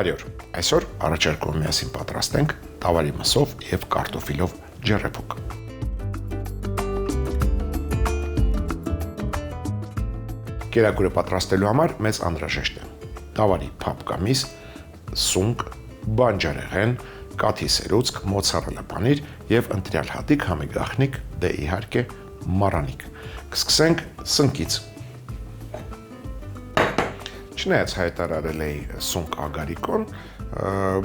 Բարի օր, այսօր առաջարկում միասին պատրաստենք տավարի մսով և կարտոֆիլով ջեռեփուկ։ Կերակուրը պատրաստելու համար մեզ անհրաժեշտ է տավարի փափկամիս, սունկ, բանջարեղեն, կաթի սերուցք, մոցարելա պանիր և ընտրյալ հատիկ, համեգախնիկ, դե իհարկե մառանիկ։ Կսկսենք սնկից։ Չնայած հայտարարել էի սունկ ագարիկոն,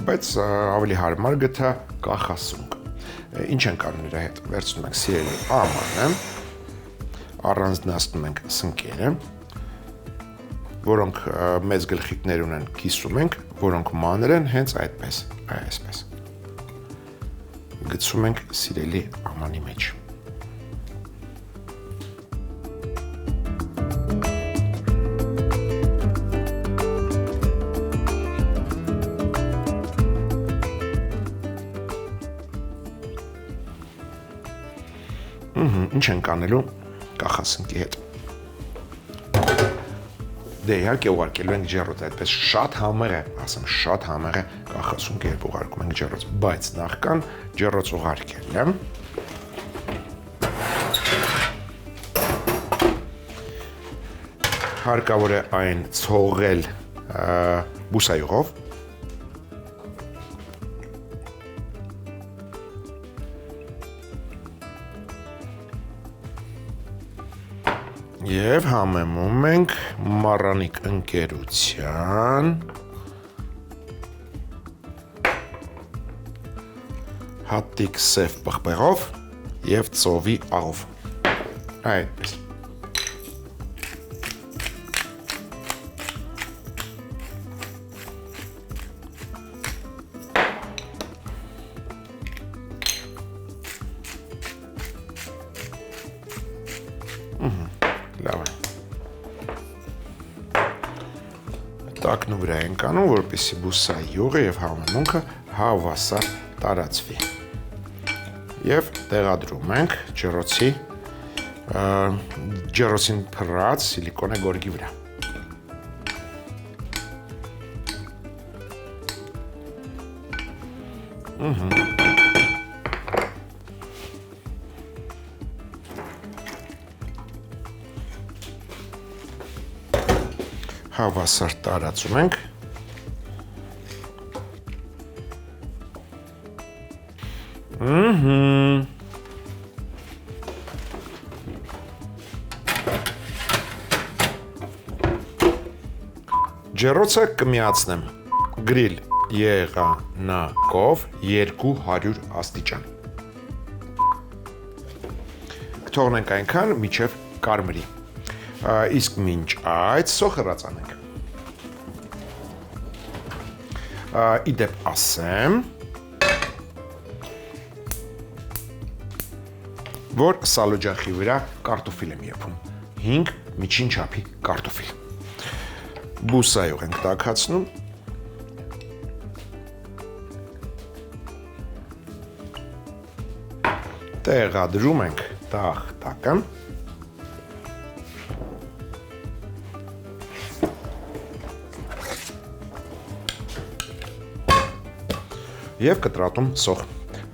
բայց ավելի հարմար գտա կախասունկ։ Ինչ ենք անում նրա հետ, վերցնում ենք սիրելի ամանը, առանձնացնում ենք սնկերը, որոնք մեծ գլխիկներ ունեն, կիսում ենք, որոնք մանր են, հենց այդպես, այսպես։ Գցում ենք սիրելի ամանի մեջ։ Ինչ ենք անելու կախասնկի հետ։ Դե իհարկե ուղարկելու ենք ջեռոց, այդպես շատ համեղ է, ասեմ շատ համեղ է կախասունկը երբ ուղարկում ենք ջեռոց, բայց նախքան ջեռոց ուղարկելը հարկավոր է այն ցողել բուսայուղով, և համեմում ենք մառանիկ ընկերության հատիկ սև պղպեղով և ծովի աղով, այդպես։ Լավ է։ Տակնու վրա ենք անում, որպեսզի բուսայուղը և համեմունքը հավասար տարածվի։ Եվ տեղադրում ենք ջեռոցին փռած սիլիկոնե գորգի վրա։ Հավասար տարածում ենք։ Ջեռոցը կմիացնեմ գրիլ եղանակով 200 աստիճան։ Կթողնենք այնքան, մինչև կարմրի։ Իսկ մինչ այդ սոխը հրացանենք։ Իդեպ ասեմ, որ սալոջախի վրա կարտոֆիլ եմ եփում, 5 միջին չափի կարտոֆիլ։ Բուսայուղ ենք տաքացնում։ Տեղադրում ենք տախտակը։ Եվ կտրատում սոխ։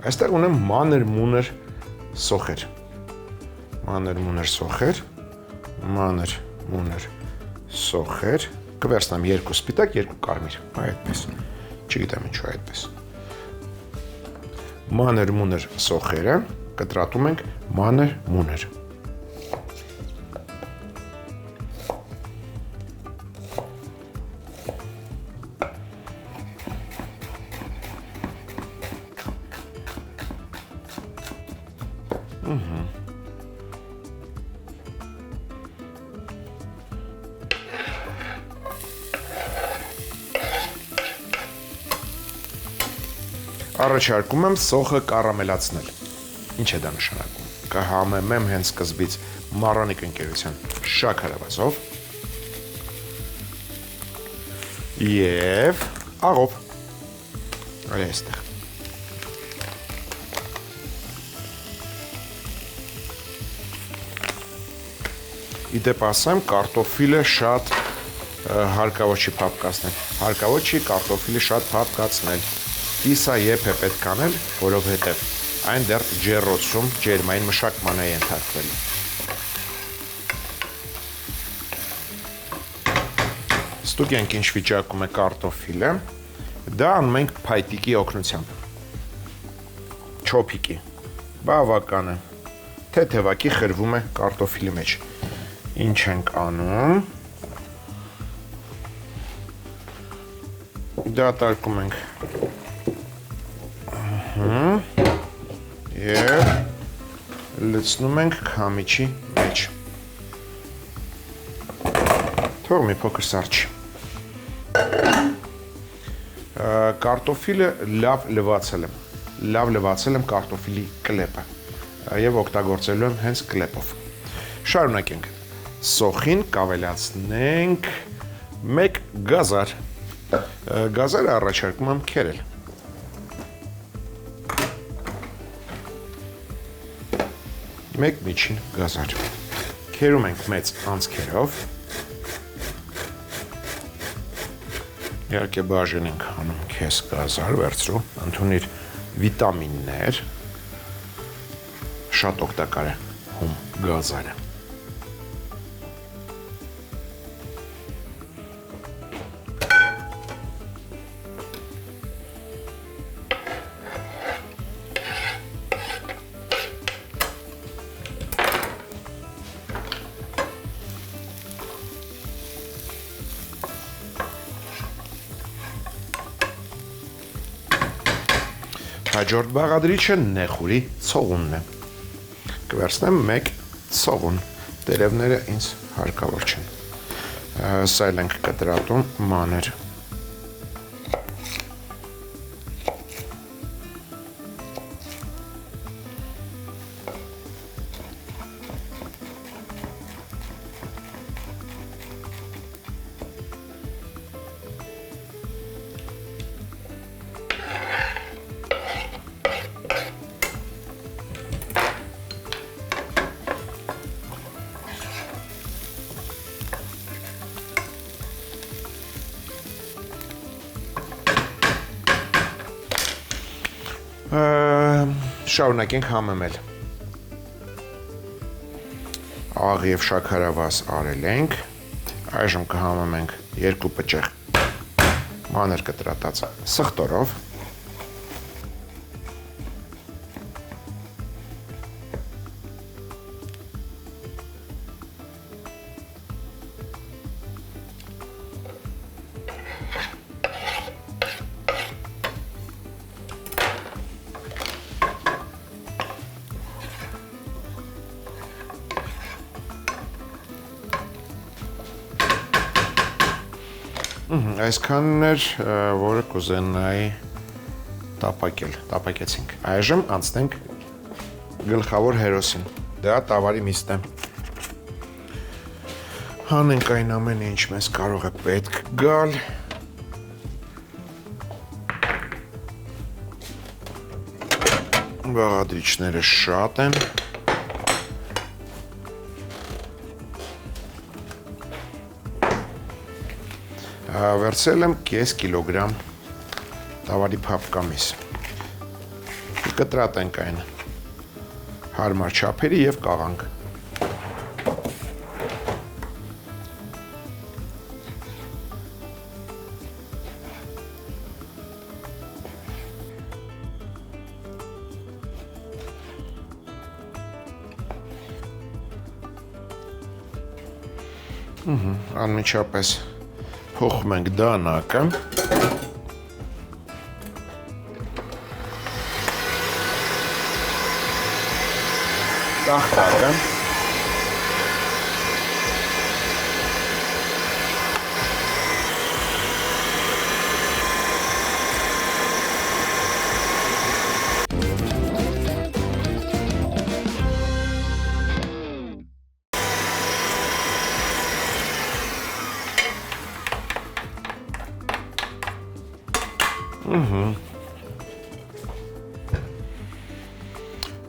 Այստեղ ունեմ մանր-մունր սոխեր։ Մանր-մունր սոխեր։ Կվերցնեմ 2 սպիտակ, 2 կարմիր, այդպես։ Չգիտեմ ինչու այդպես։ Մանր-մունր սոխերը կտրատում ենք մանր-մունր։ Առաջարկում եմ սոխը կարամելացնել։ Ինչ է դա նշանակում։ Կհամեմեմ հենց սկզբից մառանիկ ընկերության շաքարավազով և աղով։ Այստեղ։ Իդեպ ասեմ, կարտոֆիլը շատ հարկավոր չի փափկացնել, հարկավոր չի կարտոֆիլը շատ փափկացնել, կիսա եփ է պետք անել, որովհետև այն դեռ ջեռոցում ջերմային մշակման է ենթարկվել։ Ստուգենք ինչ վիճակում է կարտոֆիլը, դա անում ենք փայտիկի օգնությամբ, չոփիկի, բավական է, թեթևակի խրվում է կարտոֆիլի մեջ, ինչ ենք անում, դատարկում ենք և լցնում ենք քամիչի մեջ, թող մի փոքր սառչի։ Կարտոֆիլը լավ լվացել եմ կարտոֆիլի կլեպը և օգտագործելու եմ հենց կլեպով։ Շարունակենք, սոխին կավելացնենք 1 գազար, գազարը առաջարկում եմ քերել։ Մեկ միջին գազար, քերում ենք մեծ անցքերով, իհարկե բաժին ենք անում քես գազար, վերցրու, ընդունիր վիտամիններ, շատ օգտակար է հում գազարը։ Հաջորդ բաղադրիչը նեխուրի ցողունն է, կվերցնեմ 1 ցողուն, տերևները ինձ հարկավոր չեն, սա էլ ենք կտրատում մանր, շարունակենք համեմել, աղ և շաքարավազ արել ենք, այժմ կհամեմենք 2 պճեղ մանր կտրատած սխտորով, այսքանն էր, որը կուզենայի տապակեցինք, այժմ անցնենք գլխավոր հերոսին, դա տավարի միստ է, հանենք այն ամենը, ինչ մեզ կարող է պետք գալ, բաղադրիչները շատ են, վերցրել եմ կես կիլոգրամ տավարի փափկամիս, կտրատենք այն հարմար չափերի և կաղանք։ Անմիջապես փոխում ենք դանակը, տախտակը,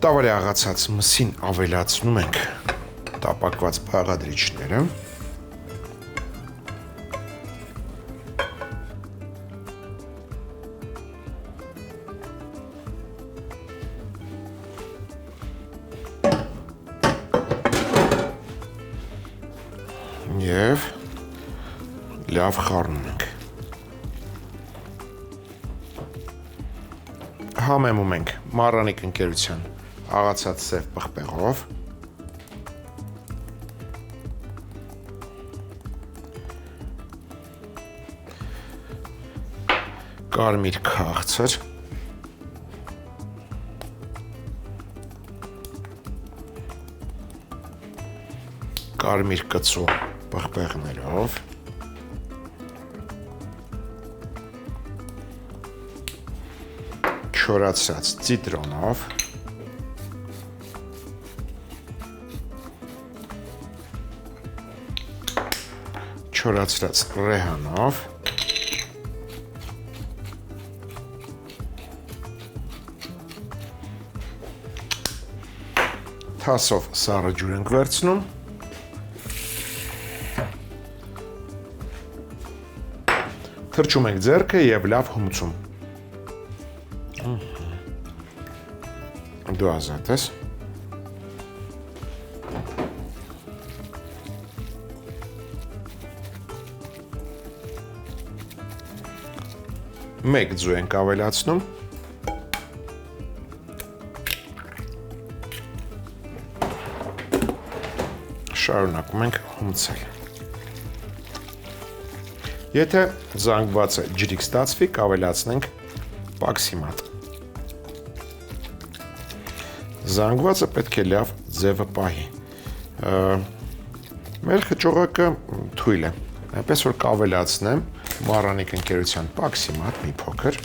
տավարի աղացած մսին ավելացնում ենք տապակված բաղադրիչները, Եվ լավ խառնում ենք։ Համեմում ենք Մարրանիկ ընկերության աղացած սև պղպեղով, կարմիր քաղցր, կարմիր կծու պղպեղներով, չորացած ցիտրոնով, չորացած ռեհանով, թասով սառը ջուր ենք վերցնում, թրջում ենք ձեռքը եւ լավ հումցում։ Դու ազատ ես։ Մեկ ձու ենք ավելացնում։ Շարունակում ենք հումցել։ Եթե զանգվածը ջրիկ ստացվի, կավելացնենք պաքսիմատ։ Զանգվածը պետք է լավ ձևը պահի։ Մեր խճողակը թույլ է, այնպես որ կավելացնեմ Մարրանիկ ընկերության պաքսիմատ մի փոքր։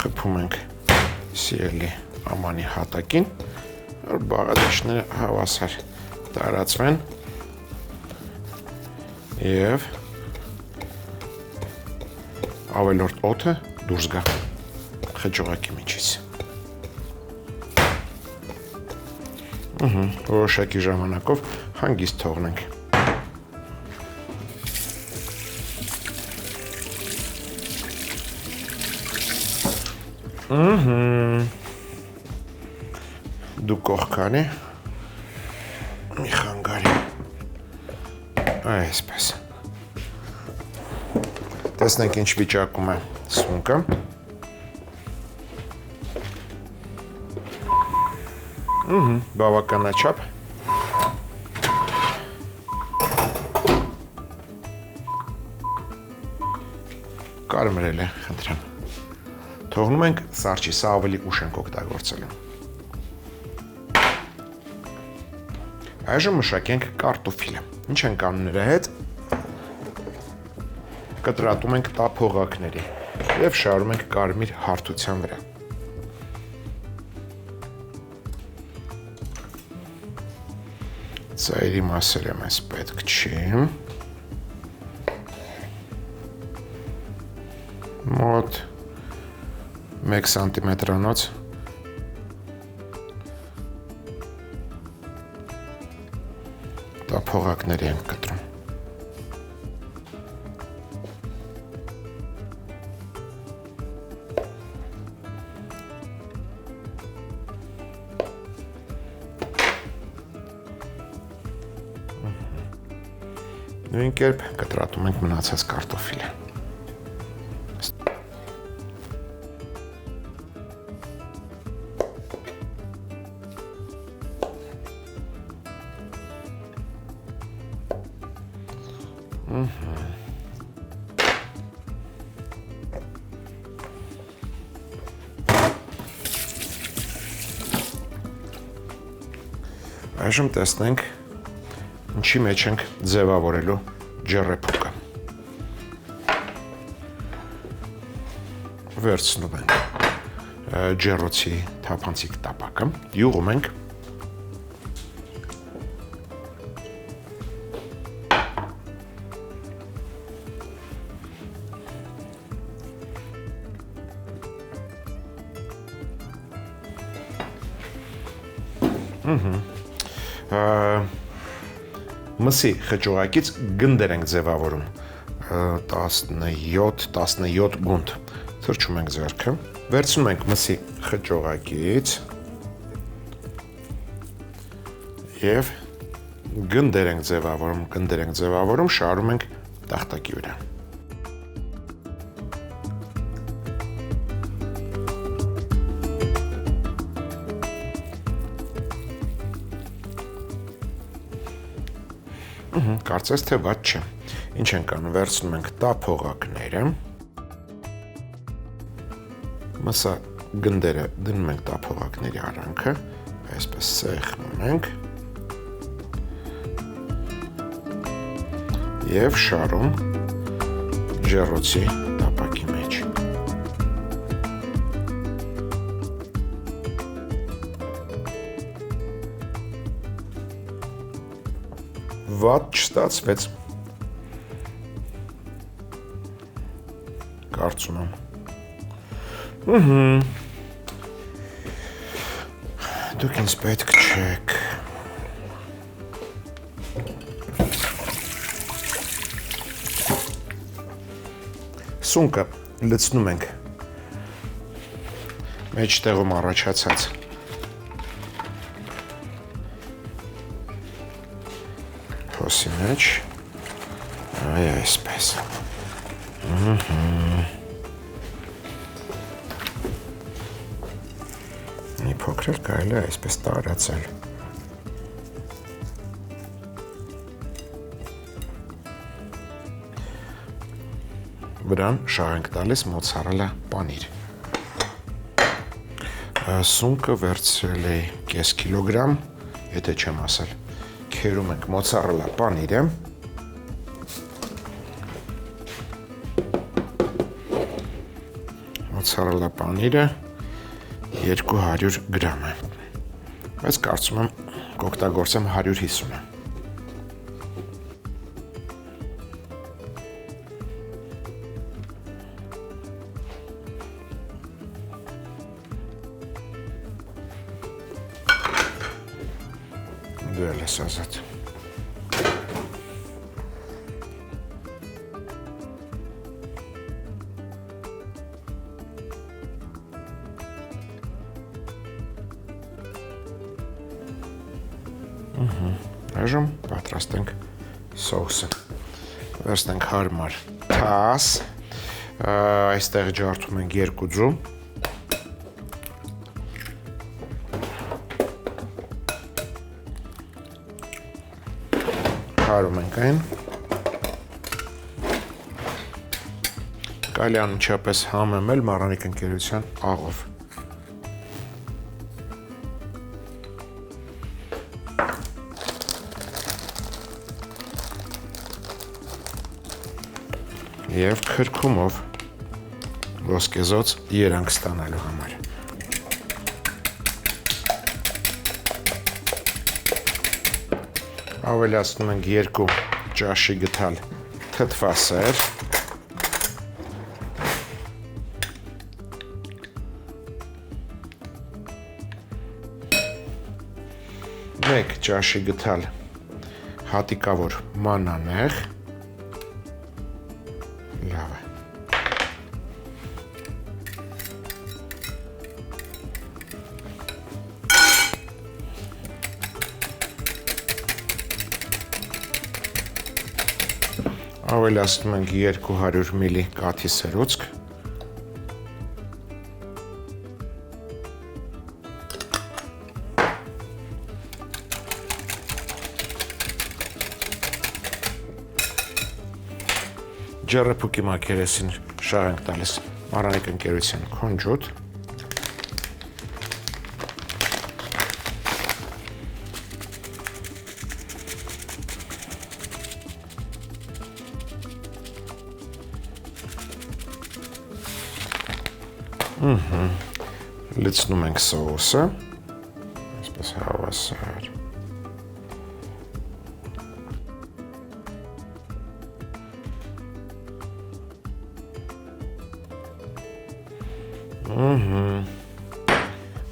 Խփում ենք սիրելի ամանի հատակին, որ բաղադրիչները հավասար տարածվեն եւ ավելորդ օդը դուրս գա խճողակի միջից։ Որոշակի ժամանակով հանգիստ թողնենք։ Դու կողքանի, մի խանգարի, այսպես, տեսնենք ինչ վիճակում է սունկը, բավականաչափ, կարմրել է, խնդրեմ, թողնում ենք սառչի, սա ավելի ուշ ենք օգտագործելու։ Այժմ մշակենք կարտոֆիլը։ Ինչ ենք անում նրա հետ։ Կտրատում ենք տափողակների եւ շարում ենք կարմիր հարթության վրա։ Ծայրի մասերը մեզ պետք չի։ Մոտ 1 սանտիմետրանոց տափողակների ենք կտրում։ Նույն կերպ կտրատում ենք մնացած կարտոֆիլը։ Այժմ տեսնենք ինչի մեջ ենք ձևավորելու ջեռեփուկը։ Վերցնում ենք ջեռոցի թափանցիկ տապակը, յուղում ենք Մսի խճողակից գնդեր ենք ձևավորում 17 գունդ թրջում ենք ձեռքը, վերցնում ենք մսի խճողակից և գնդեր ենք ձևավորում, շարում ենք տախտակի վրա։ Կարծես թե վատ չէ։ Ինչ ենք անում, վերցնում ենք տափողակները, մսա գնդերը դնում ենք տափողակների արանքը, այսպես սեղմում ենք և շարում ջեռոցի տապակի մեջ։ Վատ չստացվեց, կարծում եմ։ Դուք ինձ պետք չեք։ Սունկը լցնում ենք մեջտեղում առաջացած հոսի մեջ, այսպես։ Մի փոքր կարելի է այսպես տարածել։ Վրան շաղ ենք տալիս մոցարելա պանիր։ Սունկը վերցրել էի կես կիլոգրամ, եթե չեմ ասել։ Քերում ենք մոցարելա պանիրը, մոցարելա պանիրը 200 գրամ է, բայց կարծում եմ կօգտագործեմ 150-ը։ Դու էլ ես ազատ։ Այժմ պատրաստենք սոուսը։ Վերցնենք հարմար թաս, այստեղ ջարդում ենք 2 ձու, հարում ենք այն, կարելի է անմիջապես համեմել Մարանիկ ընկերության աղով։ Եվ քրքումով ոսկեզոծ երանգ ստանալու համար։ Ավելացնում ենք 2 ճաշի գթալ թթվասեր, 1 ճաշի գթալ հատիկավոր մանանեխ, լավ է։ Ավելացնում ենք 200 մլի կաթի սերուցք, ջեռեփուկի մակերեսին շաղ ենք տալիս Մարանիկ ընկերության քոնջուտ, լցնում ենք սոուսը, այսպես հավասար,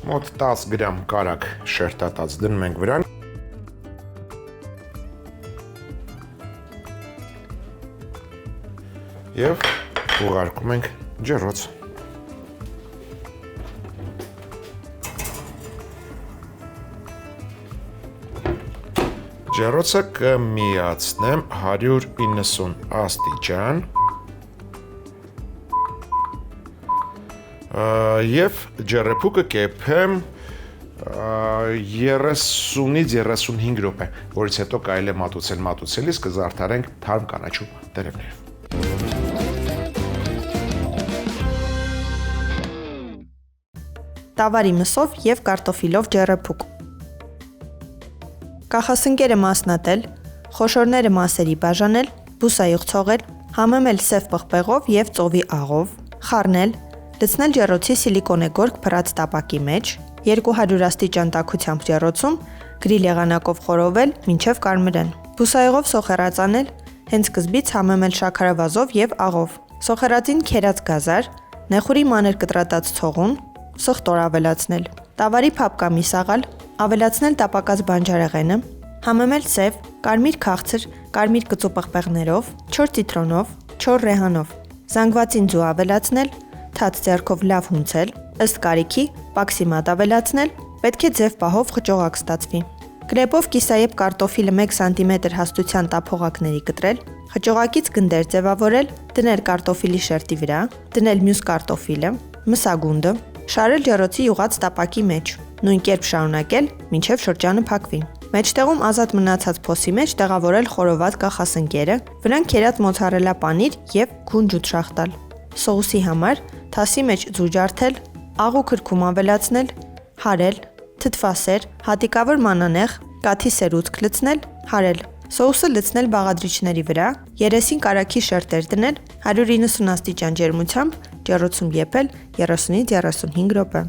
մոտ 10 գրամ կարակ շերտատած դնում ենք վրան, եւ ուղարկում ենք ջեռոց։ Ջեռոցը կմիացնեմ 190 աստիճան եւ ջեռեփուկը կեփեմ 30-ից 35 րոպե, որից հետո կարելի է մատուցելիս կզարդարենք թարմ կանաչու տերևներով։ Տավարի մսով եւ կարտոֆիլով ջեռեփուկ։ Կախասնկերը մասնատել, խոշորները մասերի բաժանել, բուսայուղ ցողել, համեմել սև պղպեղով եւ ծովի աղով, խառնել, լցնել ջեռոցի սիլիկոնե գորգ փռած տապակի մեջ, 200 աստիճան տաքությամբ ջեռոցում գրիլ եղանակով խորովել մինչև կարմրեն։ Բուսայուղով սոխեռածանել, հենց սկզբից համեմել շաքարավազով եւ աղով։ Սոխեռածին քերած գազար, նեխուրի մանր կտրատած ցողուն, սխտոր ավելացնել։ Տավարի փափկամի սաղալ, ավելացնել տապակած բանջարեղենը, համեմել սև, կարմիր քաղցր, կարմիր կծու պղպեղներով, 4 ցիտրոնով, 4 ռեհանով։ Զանգվածին ձու ավելացնել, թաց ձեռքով լավ հունցել, ըստ կարիքի պաքսի մատ ավելացնել, պետք է ձև պահով խճողակ ստացվի։ Կրեպով կիսայեպ կարտոֆիլը 1 սանտիմետր հաստության տափողակների կտրել, խճողակից գնդեր ձևավորել, դնել կարտոֆիլի շերտի վրա, դնել մյուս կարտոֆիլը, մսագունդը, շարել ջեռոցի յուղած տապակի մեջ, նույն կերպ շարունակել, մինչև շրջանը փակվի։ Մեջտեղում ազատ մնացած փոսի մեջ տեղավորել խորոված կախասնկերը, վրան քերած մոցարելա պանիր եւ գուն ջութ տալ։ Սոուսի համար թասի մեջ ձու ջարդել, աղու քրքում ավելացնել, հարել, թթվասեր, հատիկավոր մանանեխ, կաթի սերուցք լցնել, հարել։ Սոուսը լցնել բաղադրիչների վրա, երեսին կարագի շերտեր դնել, 190 աստիճան ջերմությամբ ջեռոցում եփել 30-ից 35 րոպե։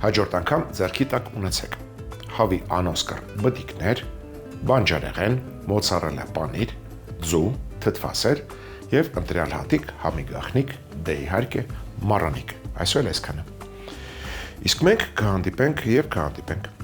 Հաջորդ անգամ ձեռքի տակ ունեցեք հավի անոսկր բտիկներ, բանջարեղեն, մոցարելա պանիր, ձու, թթվասեր եւ ընտրյալ հատիկ, համի գաղտնիք, դե իհարկե մառանիկ։ Այսօր այսքանը։ Իսկ մենք կհանդիպենք եւ կհանդիպենք